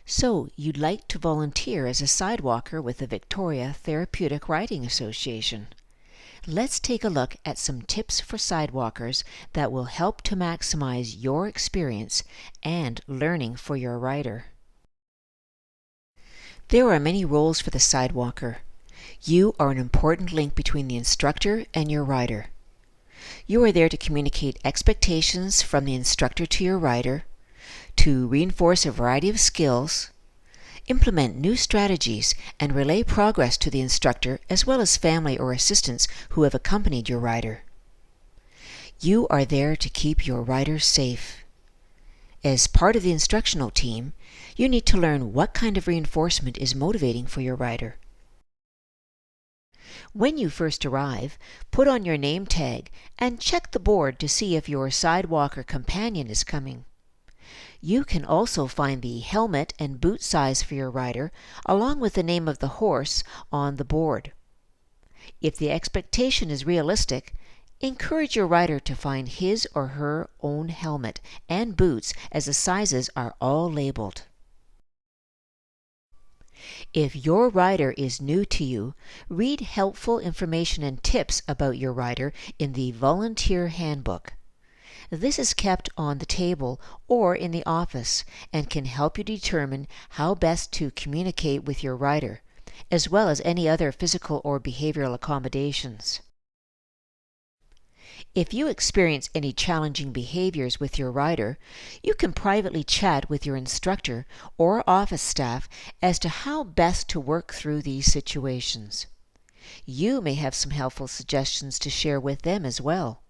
So, you'd like to volunteer as a sidewalker with the Victoria Therapeutic Riding Association. Let's take a look at some tips for sidewalkers that will help to maximize your experience and learning for your rider. There are many roles for the sidewalker. You are an important link between the instructor and your rider. You are there to communicate expectations from the instructor to your rider, to reinforce a variety of skills, implement new strategies, and relay progress to the instructor as well as family or assistants who have accompanied your rider. You are there to keep your rider safe. As part of the instructional team, you need to learn what kind of reinforcement is motivating for your rider. When you first arrive, put on your name tag and check the board to see if your sidewalker companion is coming. You can also find the helmet and boot size for your rider, along with the name of the horse, on the board. If the expectation is realistic, encourage your rider to find his or her own helmet and boots, as the sizes are all labeled. If your rider is new to you, read helpful information and tips about your rider in the Volunteer Handbook. This is kept on the table or in the office and can help you determine how best to communicate with your rider, as well as any other physical or behavioral accommodations. If you experience any challenging behaviors with your rider, you can privately chat with your instructor or office staff as to how best to work through these situations. You may have some helpful suggestions to share with them as well.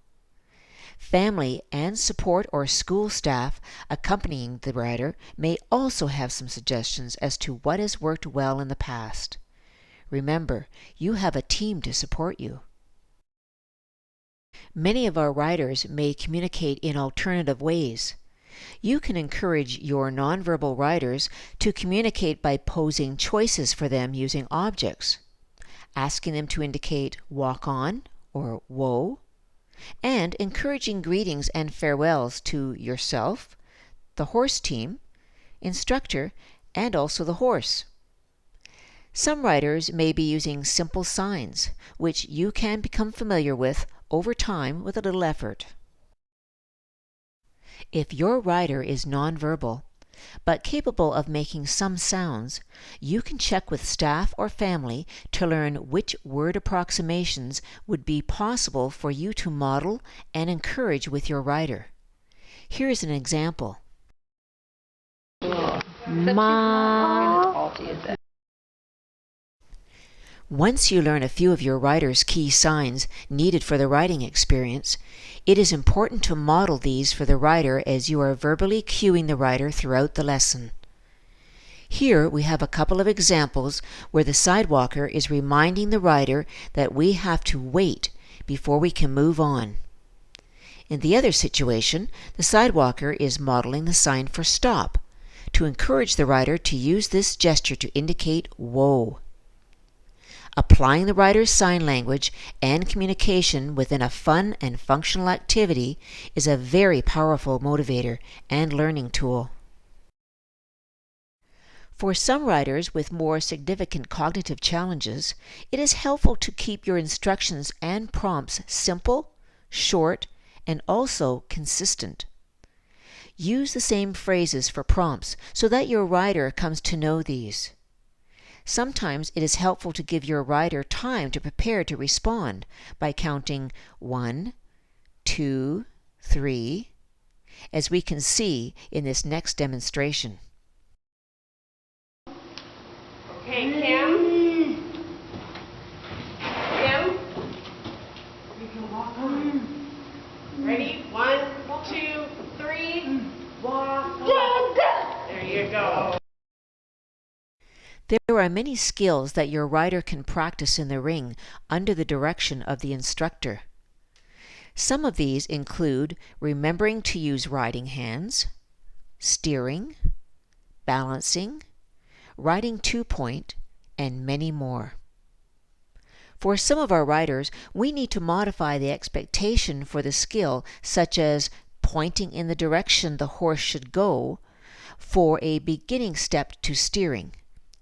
Family and support or school staff accompanying the rider may also have some suggestions as to what has worked well in the past. Remember, you have a team to support you. Many of our riders may communicate in alternative ways. You can encourage your nonverbal riders to communicate by posing choices for them using objects, asking them to indicate walk on or whoa, and encouraging greetings and farewells to yourself, the horse team, instructor, and also the horse. Some riders may be using simple signs, which you can become familiar with over time with a little effort. If your rider is nonverbal, but capable of making some sounds, you can check with staff or family to learn which word approximations would be possible for you to model and encourage with your rider. Here's an example. Ma. Once you learn a few of your rider's key signs needed for the riding experience, it is important to model these for the rider as you are verbally cueing the rider throughout the lesson. Here we have a couple of examples where the sidewalker is reminding the rider that we have to wait before we can move on. In the other situation, the sidewalker is modeling the sign for stop, to encourage the rider to use this gesture to indicate whoa. Applying the rider's sign language and communication within a fun and functional activity is a very powerful motivator and learning tool. For some riders with more significant cognitive challenges, it is helpful to keep your instructions and prompts simple, short, and also consistent. Use the same phrases for prompts so that your rider comes to know these. Sometimes it is helpful to give your rider time to prepare to respond by counting 1, 2, 3, as we can see in this next demonstration. Okay, Kim. Kim. You can walk on. Ready? 1, 2, 3. Walk on. There you go. There are many skills that your rider can practice in the ring under the direction of the instructor. Some of these include remembering to use riding hands, steering, balancing, riding two-point, and many more. For some of our riders, we need to modify the expectation for the skill, such as pointing in the direction the horse should go, for a beginning step to steering,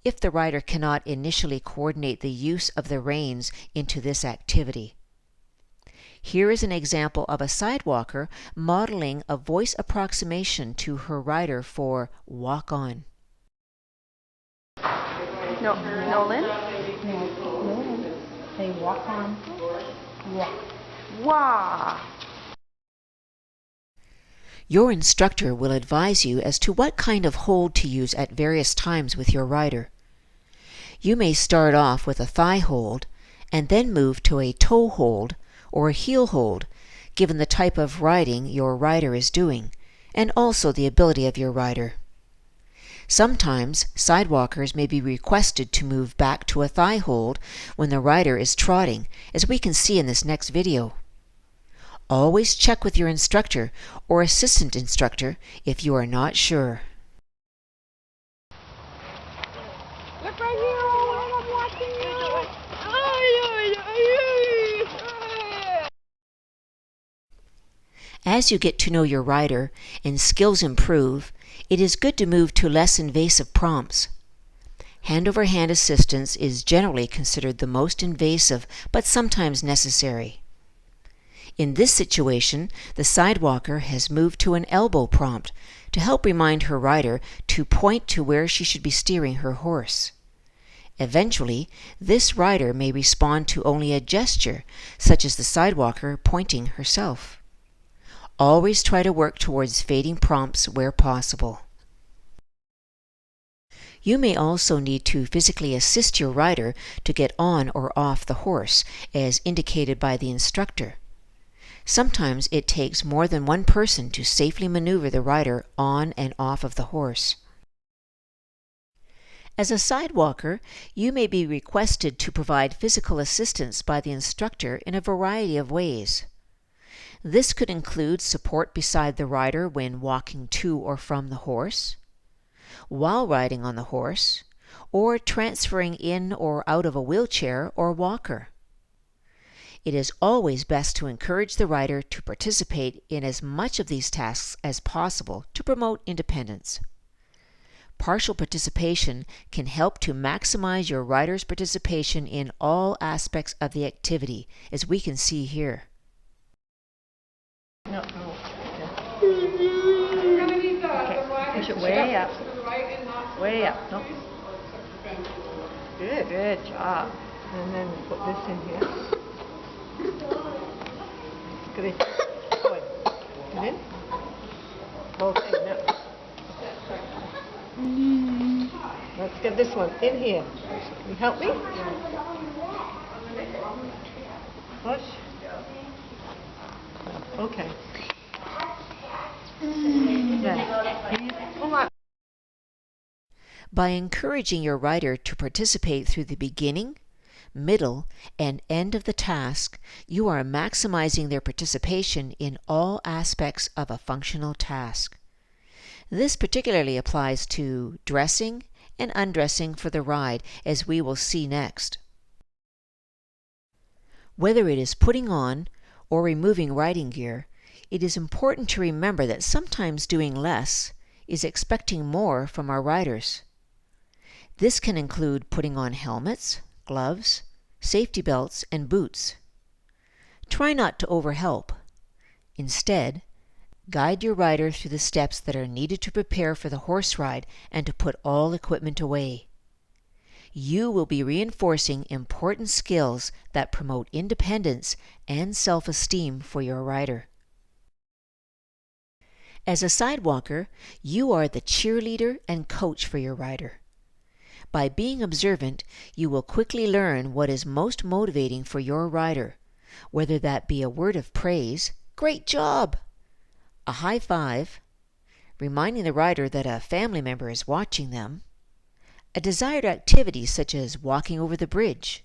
if the rider cannot initially coordinate the use of the reins into this activity. Here is an example of a sidewalker modeling a voice approximation to her rider for walk on. No, Nolan? No. Say walk on. Walk. Wah! Your instructor will advise you as to what kind of hold to use at various times with your rider. You may start off with a thigh hold and then move to a toe hold or a heel hold, given the type of riding your rider is doing, and also the ability of your rider. Sometimes sidewalkers may be requested to move back to a thigh hold when the rider is trotting, as we can see in this next video. Always check with your instructor or assistant instructor if you are not sure. Look right here, I'm watching you! As you get to know your rider and skills improve, it is good to move to less invasive prompts. Hand-over-hand assistance is generally considered the most invasive, but sometimes necessary. In this situation, the sidewalker has moved to an elbow prompt to help remind her rider to point to where she should be steering her horse. Eventually, this rider may respond to only a gesture, such as the sidewalker pointing herself. Always try to work towards fading prompts where possible. You may also need to physically assist your rider to get on or off the horse, as indicated by the instructor. Sometimes it takes more than one person to safely maneuver the rider on and off of the horse. As a sidewalker, you may be requested to provide physical assistance by the instructor in a variety of ways. This could include support beside the rider when walking to or from the horse, while riding on the horse, or transferring in or out of a wheelchair or walker. It is always best to encourage the rider to participate in as much of these tasks as possible to promote independence. Partial participation can help to maximize your rider's participation in all aspects of the activity, as we can see here. No. You're gonna need the right Push it way up. to the right and not to the Way left, up. No. please. Good job. And then put this in here. Good. Go in. Come in. Okay, now. Let's get this one in here. Can you help me? Push. Okay. There. Pull up. By encouraging your rider to participate through the beginning, middle, and end of the task, you are maximizing their participation in all aspects of a functional task. This particularly applies to dressing and undressing for the ride, as we will see next. Whether it is putting on or removing riding gear, it is important to remember that sometimes doing less is expecting more from our riders. This can include putting on helmets, gloves, safety belts, and boots. Try not to overhelp. Instead, guide your rider through the steps that are needed to prepare for the horse ride and to put all equipment away. You will be reinforcing important skills that promote independence and self-esteem for your rider. As a sidewalker, you are the cheerleader and coach for your rider. By being observant, you will quickly learn what is most motivating for your rider, whether that be a word of praise, "Great job!" a high five, reminding the rider that a family member is watching them, a desired activity such as walking over the bridge,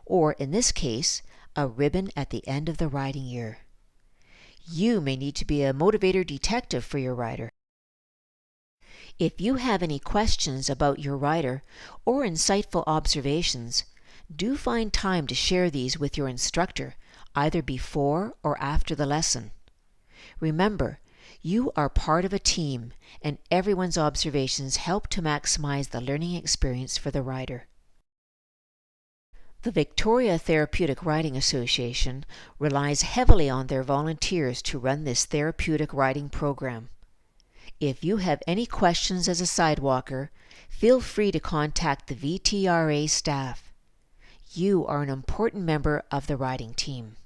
or in this case, a ribbon at the end of the riding year. You may need to be a motivator detective for your rider. If you have any questions about your rider or insightful observations, do find time to share these with your instructor, either before or after the lesson. Remember, You are part of a team, and everyone's observations help to maximize the learning experience for the rider. The Victoria Therapeutic Riding Association relies heavily on their volunteers to run this therapeutic riding program. If you have any questions as a sidewalker, feel free to contact the VTRA staff. You are an important member of the riding team.